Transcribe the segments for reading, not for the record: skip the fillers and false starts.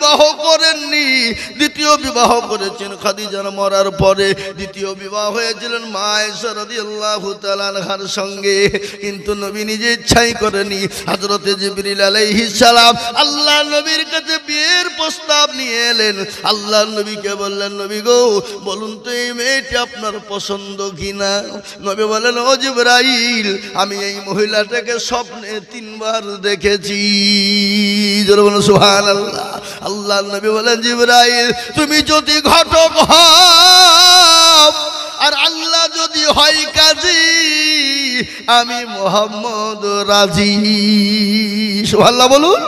বিবাহ করেননি, দ্বিতীয় বিবাহ করেছেন খাদিজার মরার পরে। দ্বিতীয় বিবাহ হয়েছিলেন মা আয়েশা রাদিয়াল্লাহু তাআলা আনহার সঙ্গে, কিন্তু নবী নিজে ইচ্ছাই করেনি। হযরতে জিবরিল আলাইহিস সালাম আল্লাহ নবীর কাছে বিয়ের প্রস্তাব নিয়ে এলেন। আল্লাহ নবীকে বললেন, নবী গো বলুন তো এই মেয়েটি আপনার পছন্দ কিনা? নবী বলেন, ও জিবরাইল, আমি এই মহিলাটাকে স্বপ্নে 3 বার দেখেছি। জোরে বলুন সুবহানাল্লাহ। আল্লাহ নবী বলেন, জিবরাইল তুমি যদি ঘটক হও আর আল্লাহ যদি হয় কাজী, আমি মুহাম্মদ রাজি। সুবহানাল্লাহ বলুন।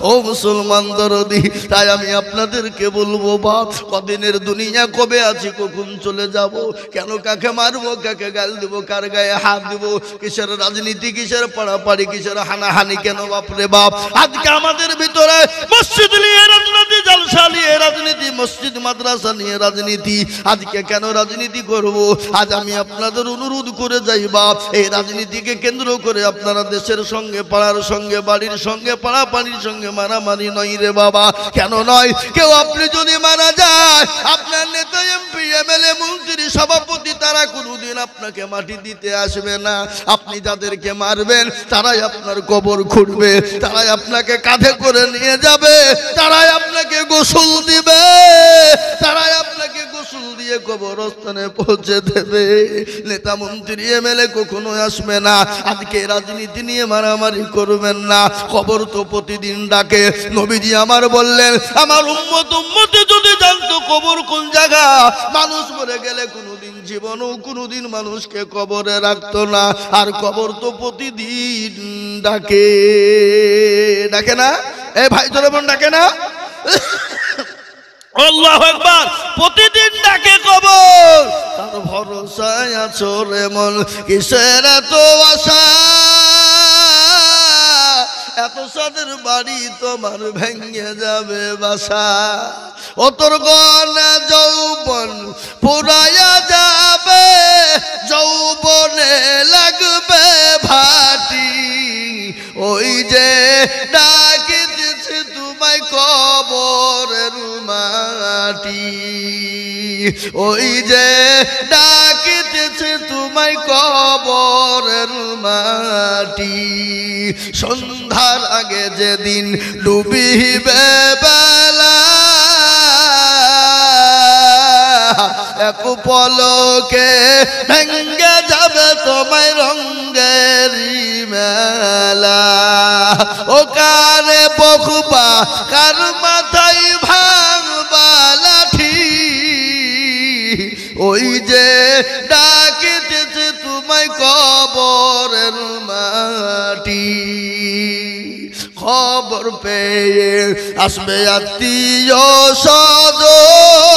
ও মুসলমান দরদি, তাই আমি আপনাদেরকে বলবো, বাপ কদিনের দুনিয়া, কবে আছি, কখন চলে যাব, কেন কাকে মারবো, কাকে গাল দেব, কার গায়ে হাত দেব, কিসের রাজনীতি, কিসের পাড়াপাড়ি, কিসের হানাহানি, কেন বাপরে বাপ? আজকে আমাদের ভিতরে মসজিদ নিয়ে রাজনীতি, জলসা নিয়ে রাজনীতি, মসজিদ মাদ্রাসা নিয়ে রাজনীতি। আজকে কেন রাজনীতি করব? আজ আমি আপনাদের অনুরোধ করে যাই, বাপ এই রাজনীতিকে কেন্দ্র করে আপনারা দেশের সঙ্গে, পাড়ার সঙ্গে, বাড়ির সঙ্গে, পাড়াপাড়ির সঙ্গে মারামারি নয় রে বাবা। কেন নয়? কেউ আপনি যদি মারা যায়, আপনার নেতা, এমপি, এমএলএ, মন্ত্রী, সভাপতি, তারা কোনোদিন আপনাকে মাটি দিতে আসবে না। আপনি যাদেরকে মারবেন তারাই আপনার কবর খুঁড়বে, তারাই আপনাকে কাঁধে করে নিয়ে যাবে, তারাই আপনাকে গোসল দিবে, তারাই আপনাকে গোসল দিয়ে কবরস্থানে পৌঁছে দেবে। নেতা, মন্ত্রী, এমএলএ কখনো আসবে না। আজকে রাজনীতি নিয়ে মারামারি করবেন না। খবর তো প্রতিদিন ডাকে। নবীজি আমার বললেন, আমার উম্মতে যদি জানতো কবর কোন জায়গা, মানুষ মরে গেলে কোনোদিন জীবনও কোনোদিন মানুষকে কবরে রাখতো না। আর কবর তো প্রতিদিন ডাকে, ডাকে না? এ ভাই তোর বোন ডাকে না? আল্লাহু আকবার। প্রতিদিন ডাকে কবর। তার ভরসায় আছো রে মন, কিসের এত আশা? এত সাদের বাড়ি তোমার ভেঙে যাবে বাসা। ও তোর গনা যৌবন পুরাইয়া যাবে, যৌবনে লাগবে ভাটি। ওই যে ডাকিতেছে তোমায় কবরের মাটি, ওই যে ডাকিতেছে তোমায় কবরের মাটি। সন্ধ্যার আগে যেদিন ডুবিবে বেলা, এক পলকে ভেঙ্গে যাবে তোমায় রঙ্গের মেলা। ও কারে বখবা, কার মাথায় ভাঙবা লাঠি, ওই যে ডাকিতেছে তোমায় কবরের মাটি। খবর পেয়ে আসবে আত্মীয় স্বজন,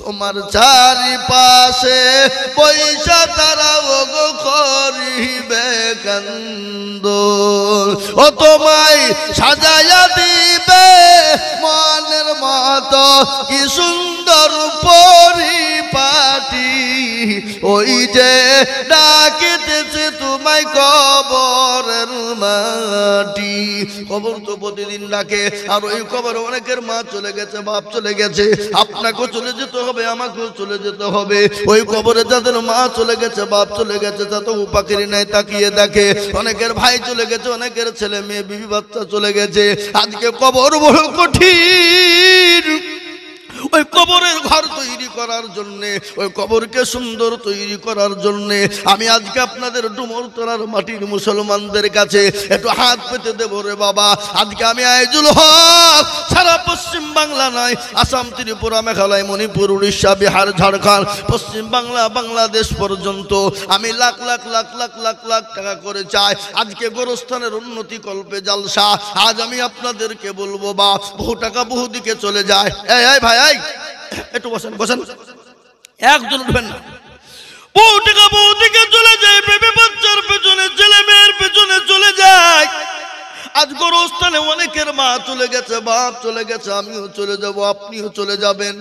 তোমার চারিপাশে পয়সা তারা ওগো করিবে কান্দন। ও তোমায় সাজাইয়া দিবে মনের মতো কি সুন্দর পরিপাটি। ওই যে ডাকিতেছে তোমায় কবরের মাটি। কবর তো প্রতিদিন ডাকে। আর ওই কবর অনেকের মা চলে গেছে, বাপ চলে গেছে, আপনাকেও চলে যেতে হবে, আমাকেও চলে যেতে হবে। ওই কবরে যাদের মা চলে গেছে, বাপ চলে গেছে, তা তো উপাকেরই নাই, তাকিয়ে দেখে। অনেকের ভাই চলে গেছে, অনেকের ছেলে মেয়ে বিবি বাচ্চা চলে গেছে। আজকে কবর বড় কঠিন। ওই কবরের ঘর তৈরি করার জন্য, ওই কবরকে সুন্দর তৈরি করার জন্য আমি আজকে আপনাদের ডুমরতলার মাটির মুসলমানদের কাছে একটু হাত পেতে দেবো রে বাবা। আজকে আমি আইজুল হক সারা পশ্চিম বাংলা নয়, আসাম, ত্রিপুরা, মেঘালয়, মণিপুর, উড়িষ্যা, বিহার, ঝাড়খণ্ড, পশ্চিম বাংলা, বাংলাদেশ পর্যন্ত আমি লাখ লাখ লাখ লাখ লাখ লাখ টাকা করে চাই আজকে গোরস্থানের উন্নতি কল্পে জালসা। আজ আমি আপনাদেরকে বলবো, বা বহু টাকা বহু দিকে চলে যায়। এই ভাই, একটু বসেন, বসেন, একজন উঠবেন না। বহু টাকা বহু দিকে চলে যায়, বেবি বাচ্চার পেছনে, ছেলে মেয়ের পেছনে চলে যায়। আজ গোরস্থানে অনেকের মা চলে গেছে, বাপ চলে গেছে, আমিও চলে যাব, আপনিও চলে যাবেন,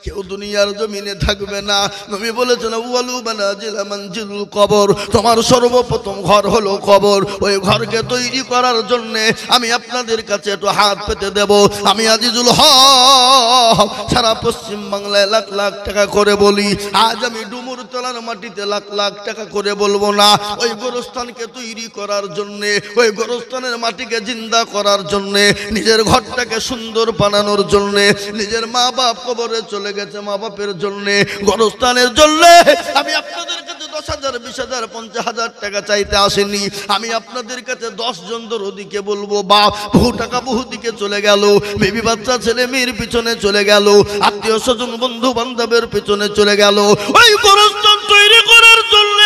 কেউ দুনিয়ার জমিনে থাকবে না। নবী বলেছেন আউয়ালু মানাজিল মানজিলুল কবর, তোমার সর্বপ্রথম ঘর হলো কবর। ওই ঘরকে তৈরি করার জন্য আমি আপনাদের কাছে একটু হাত পেতে দেব। আমি আজিজুল হক সারা পশ্চিম বাংলায় লাখ লাখ টাকা করে বলি, আজ আমি ডুমুর তলার মাটিতে লাখ লাখ টাকা করে বলবো না। ওই গোরস্থানকে তৈরি করার জন্যে, ওই গোরস্থানের মাটিকে জিন্দা করার জন্যে, নিজের ঘরটাকে সুন্দর বানানোর জন্যে, নিজের মা বাপ কবরে চলে গেছে, মা বাপের জন্যে, গোরস্থানের জন্যে আমি আপনাদের কাছে 10,000, 20,000, 50,000 টাকা চাইতে আসেনি। আমি আপনাদের কাছে 10 জন দরদিকে বলবো, বাপ বহু টাকা বহু দিকে চলে গেল, বেবি বাচ্চা ছেলে মেয়ের পিছনে চলে গেল, আত্মীয় স্বজন বন্ধু বান্ধবের পিছনে চলে গেল। ওই গোরস্থান তৈরি করার জন্য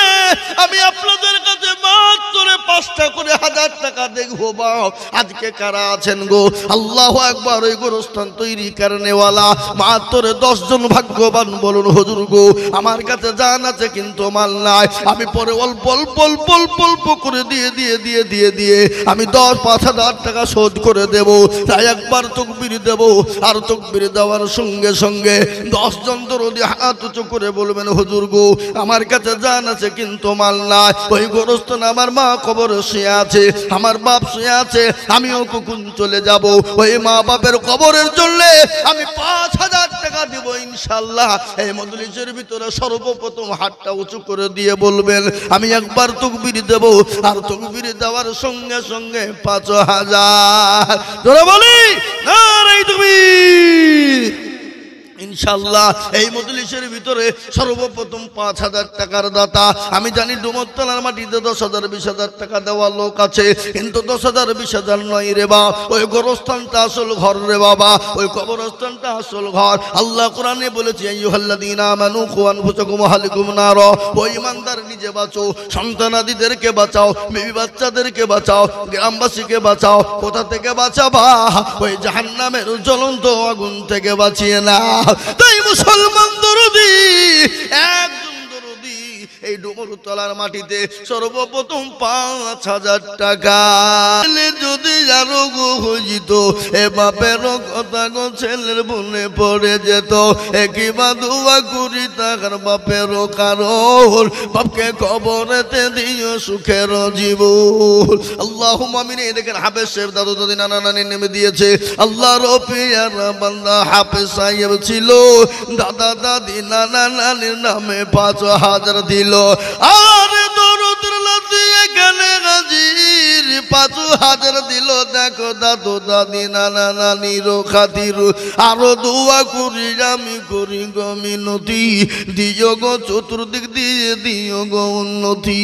আমি আপনাদের কাছে মাত্র 5টা করে 1000 টাকা দেখবো। বাপ আজকে কারা আছেন গো? আল্লাহু আকবার। ওই গোরস্থান তৈরি কারণেওয়ালা মাত্র 10 জন ভাগ্যবান বলুন হুজুর গো, আমার কাছে জান আছে কিন্তু মাল নাই। আমি পরে অল্প অল্প অল্প অল্প অল্প করে দিয়ে আমি 5,000 টাকা শোধ করে দেব। তাই একবার তাকবীর দেব, আর তাকবীর দেওয়ার সঙ্গে সঙ্গে 10 জন দরদি হাত উঁচু করে বলবেন হুজুর গো, আমার কাছে জান আছে কিন্তু মাল নাই। ওই গোরস্থানে আমার মা কবরে শুয়ে আছে, আমার বাপ শুয়ে আছে, আমিও কখন চলে যাব। ওই মা বাপের কবরের জন্য আমি 5,000 টাকা দিব ইনশাআল্লাহ। এই মজলিসের ভিতরে সর্বপ্রথম হাতটা উঁচু করে দিয়ে বলবেন আমি একবার তাকবীর দেব, আর তাকবীর দেওয়ার সঙ্গে সঙ্গে 5,000 ধরে বলি নারে তাকবীর। ইনশাআল্লাহ এই মজলিসের ভিতরে সর্বপ্রথম 5,000 টাকার দাতা। আমি জানি ডুমরতলার মাটিতে 10,000, 20,000 টাকা দেওয়ার লোক আছে, কিন্তু 10,000, 20,000 নয় রে বা, ওই গোরস্থানটা আসল ঘর রে বাবা, ওই কবরস্থানটা আসল ঘর। আল্লাহ কোরআনে বলেছে আইয়ুহাল্লাযীনা আমানু কু আনফুসাকুম ওয়া আহলিকুম নারা, ওই ইমানদার নিজে বাঁচো, সন্তানাদিদেরকে বাঁচাও, বিবি বাচ্চাদেরকে বাঁচাও, গ্রামবাসীকে বাঁচাও। কোথা থেকে বাঁচাবা? ওই জাহান্নামের জ্বলন্ত আগুন থেকে বাঁচিয়ে না। তাই মুসলমান দরদি, একজন দরদি এই ডুমরতলার মাটিতে সর্বপ্রথম 5,000 টাকা যদি আরো গো হইত, এ বাপের কথা গো ছেলের মনে পড়ে যেত, কিবা দোয়া করি তার বাপের কারণ বাপকে কবরেতে দিও সুখের জীবন। আল্লাহুম্মা আমিন। এই দেখেন হাফেজ সাহেব দাদু দাদি নানা নানি নেমে দিয়েছে। আল্লাহর পিয়ারা বান্দা হাফেজ সাহেব ছিল, দাদা দাদি নানা নানির নামে 5,000 দিল। আর দরুদের লাতি এখানে হাজির 5,000 দিল। দেখো দাদু দাদি নানা নানির খাতির আরো দোয়া করি আমি, করি গো মিনতি, দিও গো চতুর্দিক দিয়ে দিও গো উন্নতি।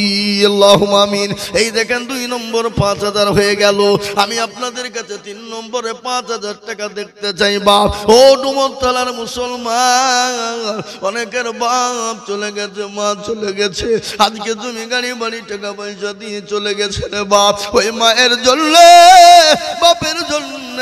আল্লাহুম্মা আমিন। এই দেখেন 2 নম্বর 5,000 হয়ে গেল। আমি আপনাদের কাছে 3 নম্বরে 5,000 টাকা দেখতে চাই। বাপ ও ডুমরতলার মুসলমান, অনেকের বাপ চলে গেছে, মা চলে গেছে, আজকে তুমি গাড়ি বাড়ি টাকা পয়সা দিয়ে চলে গেছে রে বাপ। ওই মায়ের জন্য, বাপের জন্য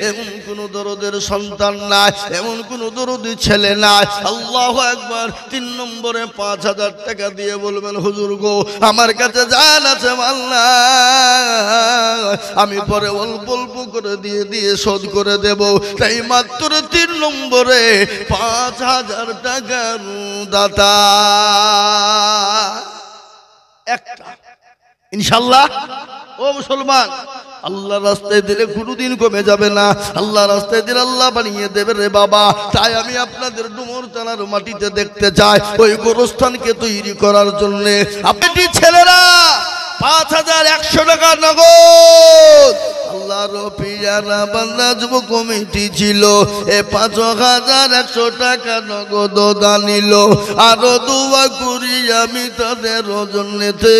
এমন কোন দরদের সন্তান নাই, এমন কোন দরদি ছেলে নাই। আল্লাহু আকবার। 3 নম্বরে 5,000 টাকা দিয়ে বলবেন হুজুর গো, আমার কাছে জান আছে মাল নাই, আমি পরে অল্প অল্প করে দিয়ে শোধ করে দেব। তাই মাত্র 3 নম্বরে 5,000 টাকার দাতা একটা ইনশাআল্লাহ। ও মুসলমান, আল্লাহ রাস্তায় দিলে কোনোদিন কমে যাবে না, আল্লাহ রাস্তায় দিলে আল্লাহ বানিয়ে দেবে রে বাবা। তাই আমি আপনাদের ডুমরতলার মাটিতে দেখতে চাই ওই গোরস্থানকে তৈরি করার জন্য আপনি ছেলেরা 5,100 টাকা নগদ। আল্লাহর পিয়ারা বান্দা যুব কমিটি ছিল, এ 5,100 টাকা নগদ দানিল। আরো দোয়া করি আমি তাদের জন্যতে,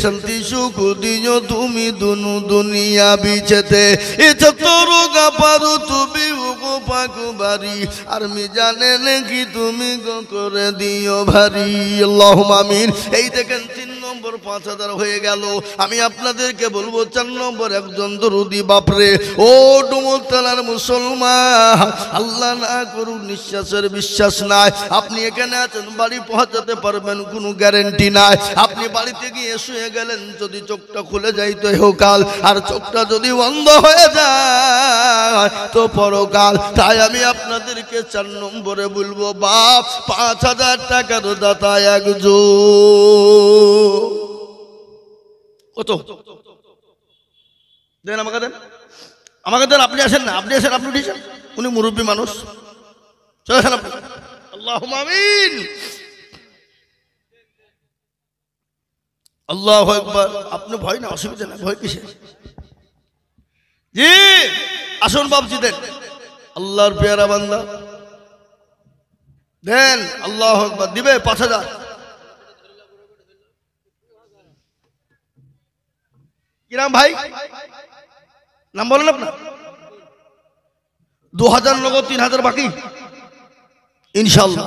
শান্তি সুখ দিও তুমি দুনু দুনিয়া বিছেতে। এটা তোর গাপারু তুমি গো পাকু বাড়ি, আর মি জানে নাকি তুমি গো করে দিও ভারী। আল্লাহুম্মা আমিন। এই দেখেন 3 নম্বর 5000 হয়ে গেল। আমি আপনাদেরকে বলবো 4 নম্বর একজন দরুদি বাপরে ও ডুমুরতলার মুসলমান, আল্লাহ না করুন নিঃশ্বাসের বিশ্বাস নাই। আপনি এখানে আছেন, বাড়ি পৌঁছাতে পারবেন কোনো গ্যারেন্টি নাই। আপনি বাড়িতে গিয়ে শুয়ে গেলেন, যদি চোখটা খুলে যাইতো ইহকাল, আর চোখটা যদি বন্ধ হয়ে যায় তো পরকাল। তাই আমি আপনাদেরকে 4 নম্বরে বলবো বাপ 5000 টাকার দাতা একজন। কত দেন আমাকে, দেন আমাকে, দেন। আপনি আসেন না, আপনি আসেন, আপনি উঠেছেন, উনি মুরব্বী মানুষ, চলে আসেন আপনি। আল্লাহুম্মা আমিন, আল্লাহু আকবার। আপনি ভয় না, অসুবিধা না, ভয় কিসে? জি আসুন বাবজি, দেন। আল্লাহর পেয়ারা বান্দা, দেন। আল্লাহু আকবার। দিবে 5000। কিরাম ভাই নাম বলেন আপনার? 2000 নগদ, 3000 বাকি ইনশাআল্লাহ।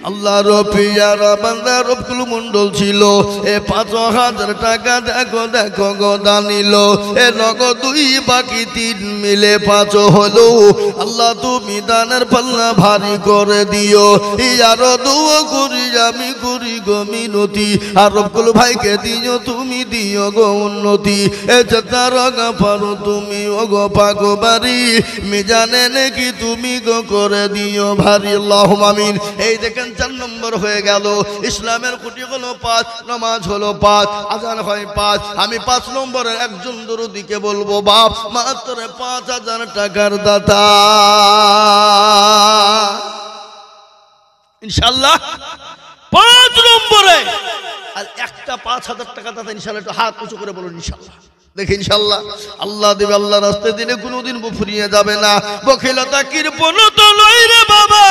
আল্লাহ রবিয়ারা বান্দা রবকুল মন্ডল ছিল। এ 5000 টাকা দেখো দেখো গদা নিল। এ নগদ 2 বাকি 3 মিলে 5 হলো। আল্লাহ তুমি দানের পাল্লা ভারী করে দিও। আরো দোয়া করি আমি করি গো মিনতি, আর রবকুল ভাইকে দিও তুমি, দিও গো উন্নতি। এ চেতার গাফারো তুমি ও গো পাগবারি, মিজানে নাকি তুমি গো করে দিও ভারী। আল্লাহুম্মা আমিন। এই দেখেন 4 নম্বর হয়ে গেল। ইসলামের খুঁটি হলো 5, নামাজ হলো 5, আজান হয় 5। আমি 5 নম্বরের একজন দরুদিকে বলবো বাপ মাত্র 5000 টাকার দাতা ইনশাআল্লাহ। 5 নম্বরে আর একটা 5000 টাকা দাতা ইনশাআল্লাহ। একটু হাত উঁচু করে বলুন ইনশাআল্লাহ। দেখি ইনশাআল্লাহ আল্লাহ দেবে, আল্লাহ রাস্তায় দিলে কোনোদিন ফুরিয়ে যাবে না। বখিলতা কৃপণতা লয় রে বাবা,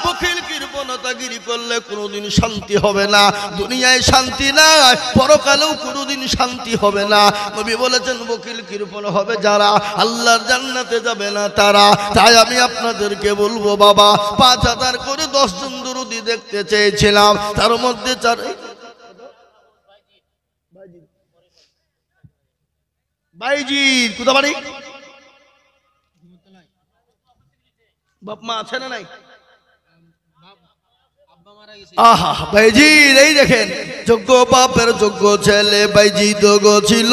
বখিল কৃপণতাগিরি করলে কোনোদিন শান্তি হবে না। দুনিয়ায় শান্তি নাই, পরকালেও কোনোদিন শান্তি হবে না। নবী বলেছেন বখিল কৃপণ হবে যারা, আল্লাহর জান্নাতে যাবে না তারা। তাই আমি আপনাদেরকে বলবো বাবা 5000 করে 10 জন দরুদি দেখতে চেয়েছিলাম, তার মধ্যে 4 ভাইজি কোথা বাড়ি? বাপ মা আছে না নাই? আহা ভাইজির এই দেখেন যোগ্য বাপের যোগ্য ছেলে ভাইজিদ গো ছিল।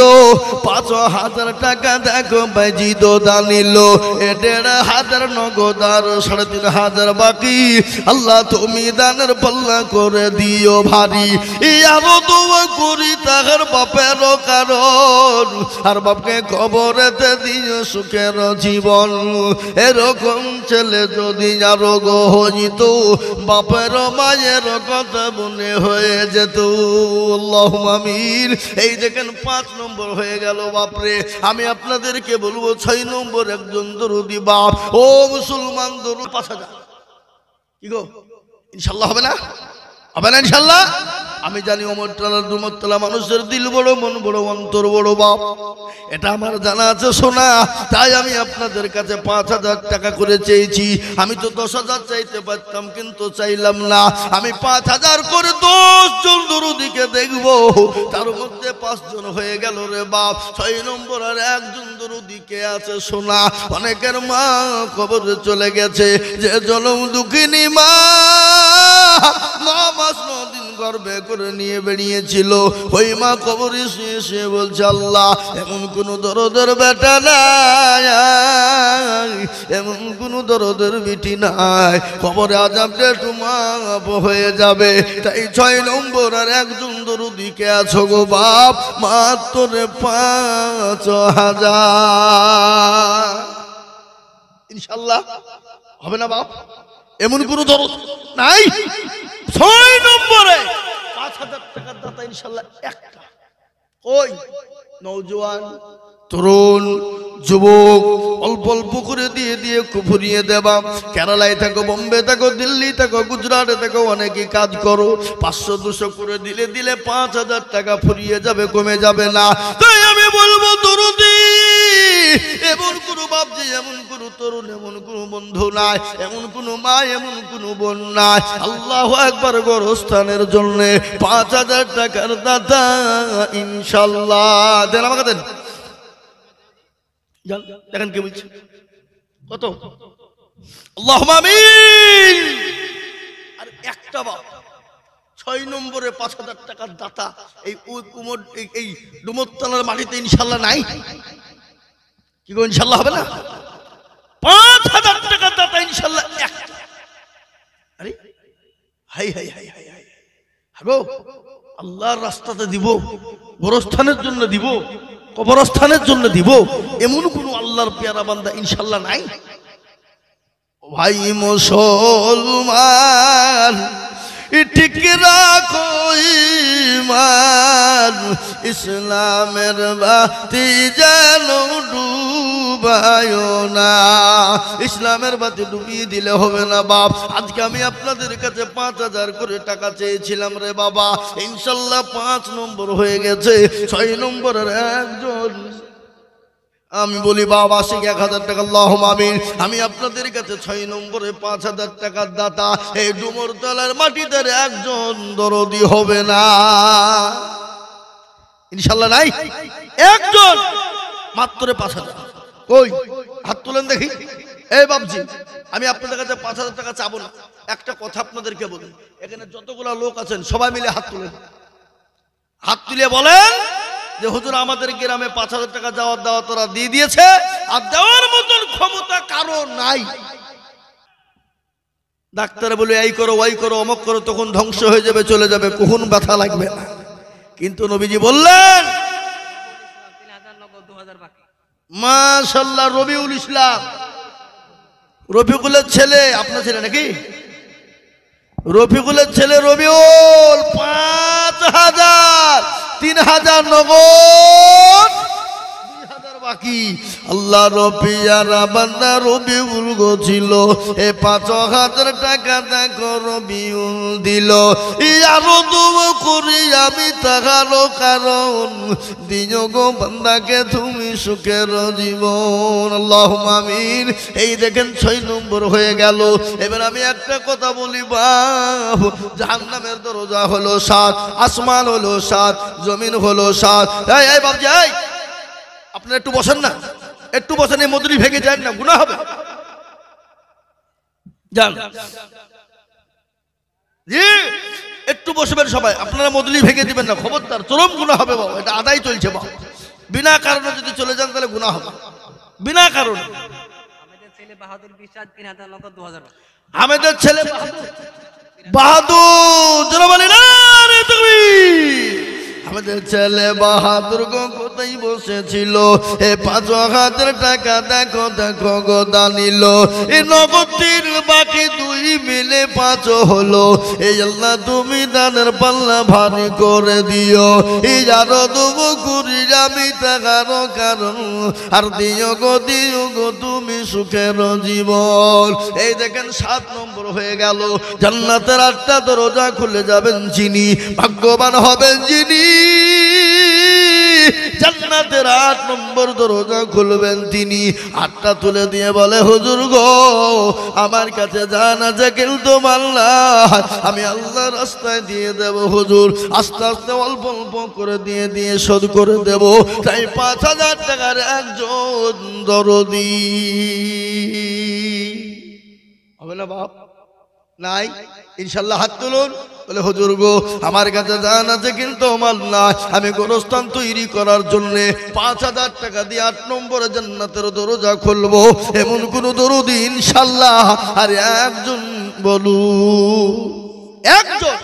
5000 টাকা দেখো ভাইজিদ দানিল। 1500 নগদ আর 3500 বাকি। আল্লাহ তুমি দানের পাল্লা করে দিও ভারী। আরো দোয়া করি তাহার বাপের কারণ, আর বাপকে কবরেতে দিও সুখের জীবন। এরকম ছেলে যদি আরো গো হইত, বাপের মায়ের কথা মনে হয়ে যেত। আল্লাহুম্মা আমিন। এই দেখেন 5 নম্বর হয়ে গেল বাপরে। আমি আপনাদেরকে বলবো 6 নম্বর একজন দরুদি বাপ ও মুসলমান দরুদ 5000 কি গো ইনশাআল্লাহ হবে না? হবে না ইনশাআল্লাহ? আমি জানি অমরতলা ডুমরতলা মানুষের দিল বড়, মন বড়, অন্তর বড় বাপ, এটা আমার জানা আছে শোনা। তাই আমি আপনাদের কাছে 5000 টাকা করে চেয়েছি। আমি তো 10000 চাইতে পারতাম, কিন্তু চাইলাম না। আমি 5000 করে 10 জন দরুদিকে দেখবো, তার মধ্যে 5 জন হয়ে গেল রে বাপ। 6 নম্বর আর একজন দরুদিকে আছে শোনা। অনেকের মা কবরে চলে গেছে, যে জনম দুঃখিনী মা 9 মাস 9 দিন গর্ভে করে নিয়ে বেরিয়েছিল, ওই মা কবরে শুয়ে শুয়ে বলছে আল্লাহ এমন কোন দরদের বেটা নাই, এমন কোন দরদের বিটি নাই, কবরে আযাবটা একটু মাফ হয়ে যাবে। তাই 6 নম্বর আর একজন দরুদিকে আছো গো বাপ, মাত্র 5000 ইনশাআল্লাহ হবে না বাপ? এমন কোন দরদ নাই। 6 নম্বরে 5000 টাকার দাতা ইনশাআল্লাহ একটা। ওই নওজোয়ান তরুণ যুবক অল্প অল্প করে দিয়ে দিয়ে ফুরিয়ে দেবা। কেরালায় থাকো, বোম্বে থাকো, দিল্লি থাকো, গুজরাটে থাকো, অনেকে কাজ করো, 500-200 করে দিলে দিলে 5000 টাকা ফুরিয়ে যাবে, কমে যাবে না। তাই আমি বলবো দরুদি এমন কোনো বাপ যে, এমন কোনো তরুণ, এমন কোনো বন্ধু নাই, এমন কোনো মা, এমন কোনো বোন নাই আল্লাহু আকবার গোরস্থানের জন্য 5000 টাকার দাতা ইনশাআল্লাহ দেন। আমাকে দেন, দেখেন কে বলছে কত। আল্লাহুম্মা আমিন। আর একটা বাপ 6 নম্বরে 5000 টাকার দাতা এই কুমোর এই ডুমরতলার মাটিতে ইনশাআল্লাহ নাই? কি গো ইনশাআল্লাহ হবে না? 5000 টাকার দাতা ইনশাআল্লাহ এক। আরে high high high high high Hago, আল্লাহর রাস্তাতে দিব, গোরস্থানের জন্য দিব, কবরস্থানের জন্য দিব, এমন কোন আল্লাহর পেয়ারা বান্দা ইনশাআল্লাহ নাই? ভাই মুসলমান ঠিক রাখো ঈমান, ইসলামের বাতি যেন ডুবায় না। ইসলামের বাতি ডুবিয়ে দিলে হবে না বাপ। আজকে আমি আপনাদের কাছে 5000 করে টাকা চেয়েছিলাম রে বাবা, ইনশাআল্লাহ 5 নম্বর হয়ে গেছে। 6 নম্বরের একজন আমি বলি বাবা আশিক 1000 টাকা আল্লাহুম্মা আমিন। আমি আপনাদের কাছে 6 নম্বরে 5000 টাকার দাতা এই ডুমরতলার মাটিতে একজন দরদি হবে না ইনশাআল্লাহ নাই? একজন মাত্র 5000। কই হাত তুলেন দেখি। এই বাবজি আমি আপনাদের কাছে 5000 টাকা চাবো না, একটা কথা আপনাদেরকে বলি, এখানে যতগুলা লোক আছেন সবাই মিলে হাত তুলেন। হাত তুলে বলেন যে হুজুর আমাদের গ্রামে 5000 টাকা যাওয়ার দাওয়া তোরা দিয়ে দিয়েছে, আর দেওয়ার মতন ক্ষমতা কারো নাই। ডাক্তার বলে এই করো ওই করো অমক করো, তখন ধ্বংস হয়ে যাবে, চলে যাবে, কখন ব্যথা লাগবে না। কিন্তু নবীজি বললেন মাশাআল্লাহ রবিউল ইসলাম, রফিকুলের ছেলে, আপনার ছেলে নাকি? রফিকুলের ছেলে রবিউল 5000, 3000 নগদ, 2000 বাকি। আল্লাহ রবিয়ারা বান্দা রবিউল গো ছিল, এ 5000 টাকা দেখো রবিউল দিল। আরো দুম করি আমি তাহারও কারণ, দিও গো বান্দাকে তুমি সুখের জীবন। আল্লাহুম্মা আমিন। এই দেখেন 6 নম্বর হয়ে গেল। এবার আমি একটা কথা বলি বাপ, জাহান্নামের দরজা হলো 7, আসমান হলো 7, জমিন হলো 7। এই বাপ যাই, আপনারা একটু বসেন না, একটু বসেন, এই মজুরি ভেঙে যায় না, গুনাহ হবে। যান জি, একটু বসবেন সবাই, আপনারা মজুরি ভেঙে দিবেন না, খবরদার, চরম গুনাহ হবে বাবা। এটা আদায় চলছে বাবা, বিনা কারণে যদি চলে যান তাহলে গুনাহ হবে, বিনা কারণে। আমাদের ছেলে বাহাদুর বিশ্বাস 3000 নগদ 2000। আমাদের ছেলে বাহাদুর, যারা বলে না রে তুমি, আমাদের ছেলে বাহাদুর গো কোথায় বসেছিল, এ 5000 টাকা দেখো দেখো গো দানিল। এই নগদ 3 বাকি 2 মিলে 5 হলো। এই আল্লাহ তুমি দানের পাল্লা ভারী করে দিও। এই আরো দেবো করি আমি টাকারও কারণ, আর দিও গো তুমি সুখের জীবন। এই দেখেন 7 নম্বর হয়ে গেল। জান্নাতের 8টা দরজা খুলে যাবেন যিনি, ভাগ্যবান হবেন যিনি। জান্নাতের 8 নম্বর দরজা খুলবেন তিনি। 8টা তুলে দিয়ে বলে হুজুর গো আমার কাছে জান আছে কিন্তু আল্লাহ আমি আল্লাহর রাস্তায় দিয়ে দেব হুজুর, আস্তে আস্তে অল্প অল্প করে দিয়ে দিয়ে শোধ করে দেব। তাই 5000 টাকার একজন দরদি হবে না বাপ? নাই ইনশাআল্লাহ? হাত তুলুন। বলে হুজুর গো আমার কাছে জান আছে কিন্তু মাল না, আমি গোরস্থান তৈরি করার জন্য 5000 টাকা দিয়ে 8 নম্বরে জান্নাতের দরজা খুলবো, এমন কোন দরদি ইনশাআল্লাহ আর একজন বলু, একজন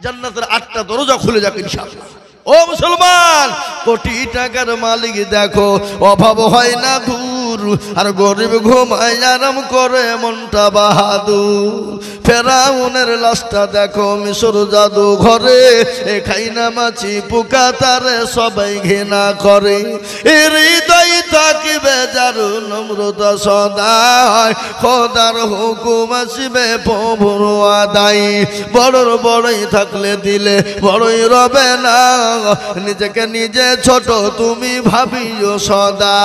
জান্নাতের 8টা দরজা খুলে যাক ইনশাআল্লাহ। ও মুসলমান, কোটি টাকার মালিক দেখো অভাব হয় না দূর, আর গরিব ঘুমায় আরাম করে মনটা বাহাদুর। ফেরাউনের লাশটা দেখো মিশর জাদু ঘরে, খাই না মাছি পোকা তারে সবাই ঘৃণা করে। হৃদয় থাকিবে যার নম্রতা সদাই, খোদার হুকুম আসিবে প্রভুর আদায়। বড়র বড়ই থাকলে দিলে বড়ই রবে না, নিজেকে নিজে ছোট তুমি ভাবিও সদা।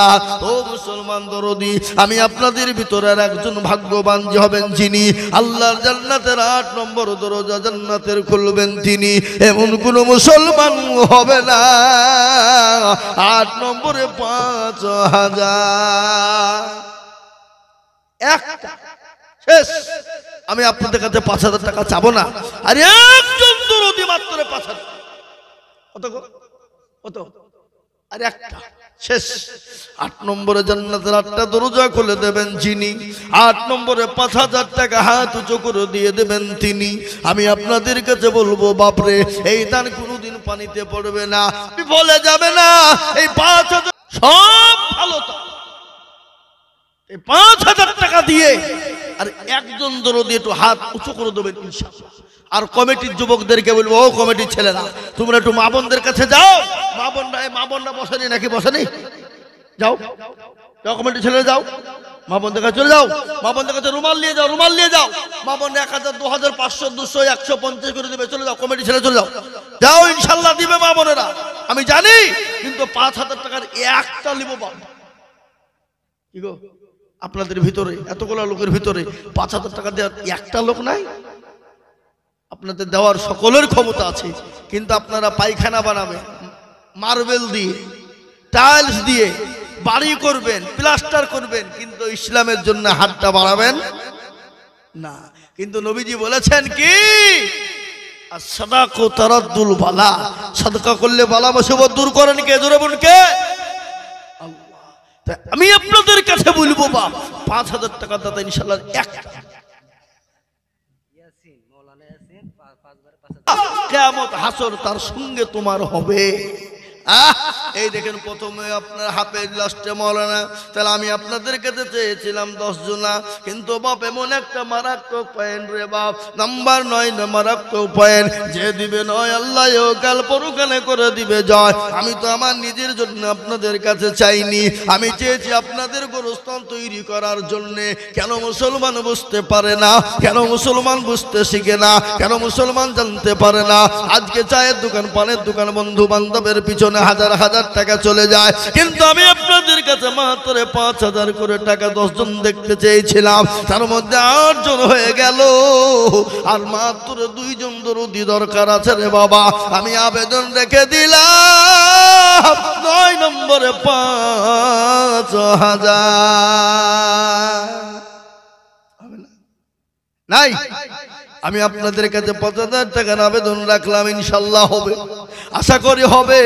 ও মুসলমান দরদি, আমি আপনাদের ভিতরের একজন ভাগ্যবান যে হবেন যিনি আল্লাহর জান্নাতের 8 নম্বর দরজা জান্নাতের খুলবেন তিনি, এমন কোন মুসলমান হবে না 8 নম্বরে 5000 একটা শেষ। আমি আপনাদের কাছে 5000 টাকা চাবো না, আর একজন দরদি মাত্র 5000। কত কত? আর একটা শেষ। 8 নম্বরে জান্নাতের 8টা দরজা খুলে দেবেন যিনি, 8 নম্বরে 5000 টাকা হাত উঁচু করে দিয়ে দেবেন তিনি। আমি আপনাদের কাছে বলবো বাপরে, এই দান কোনোদিন পানিতে পড়বে না, বিফলে যাবে না। এই 5000 সব ভালো, এই 5000 টাকা দিয়ে আর একজন দরদি একটু হাত উঁচু করে দেবেন ইনশাআল্লাহ। আর কমিটির যুবকদেরকে বলবো, ও কমিটির ছেলেরা তোমরা একটু মা বোনদের কাছে যাও। মা বোনরা বসেনি নাকি? বসেনি? যাও যাও, কমিটির ছেলেরা যাও, মা বোনদের কাছে চলে যাও। মা বোনদের কাছে রুমাল নিয়ে যাও, রুমাল নিয়ে যাও। মা বোন 1000 2000 500 200 150 করে দেবে। চলে যাও, কমিটির ছেলে চলে যাও, যাও, ইনশাল্লাহ দিবে মা বোনেরা, আমি জানি। কিন্তু 5000 টাকার একটা নিব বাবা। কি গো, আপনাদের ভিতরে এতগুলো লোকের ভিতরে 5000 টাকা দেওয়ার একটা লোক নাই? আপনাদের দেওয়ার সকলের ক্ষমতা আছে, কিন্তু আপনারা পায়খানা বানাবেন, মার্বেল দিয়ে, টাইলস দিয়ে বাড়ি করবেন, প্লাস্টার করবেন, কিন্তু ইসলামের জন্য হাতটা বাড়াবেন না। কিন্তু নবীজি বলেছেন কি, সাদাকু তারাদ্দুল বালা, সাদকা করলে বালা মুসিবত দূর করেন কে? জোরে বলুন কে? আল্লাহ। তাই আমি আপনাদের কাছে বলবো বাপ, 5000 টাকা দাতা ইনশাআল্লাহ একটা কিয়ামত হাসর তার সঙ্গে তোমার হবে। এই দেখেন, প্রথমে আপনার হাফেজ, লাস্টে মৌলানা। তাহলে আমি আপনাদের কাছে চেয়েছিলাম 10 জনা, কিন্তু বাপ এমন একটা মারাত্মক পয়েন্ট রে বাপ, নাম্বার 9 মারাত্মক পয়েন্ট, যে দিবে 9 আল্লাহ কাল পরকালে করে দিবে জয়। আমি তো আমার নিজের জন্য আপনাদের কাছে চাইনি, আমি চেয়েছি আপনাদের গোরস্থান তৈরি করার জন্যে। কেন মুসলমান বুঝতে পারে না? কেন মুসলমান বুঝতে শিখে না? কেন মুসলমান জানতে পারে না? আজকে চায়ের দোকান, পানের দোকান, বন্ধু বান্ধবের পিছনে হাজার হাজার টাকা চলে যায়, কিন্তু আমি আপনাদের কাছে মাত্র 5000 করে টাকা 10 জন দেখতে চেয়েছিলাম, তার মধ্যে 8 জন হয়ে গেল, আর মাত্র 2 জন দরদি দরকার আছে রে বাবা। আমি আবেদন রেখে দিলাম 9 নম্বরে 5000 নাই। আমি আপনাদের কাছে 5000 টাকার আবেদন রাখলাম, ইনশাআল্লাহ হবে, আশা করি হবে।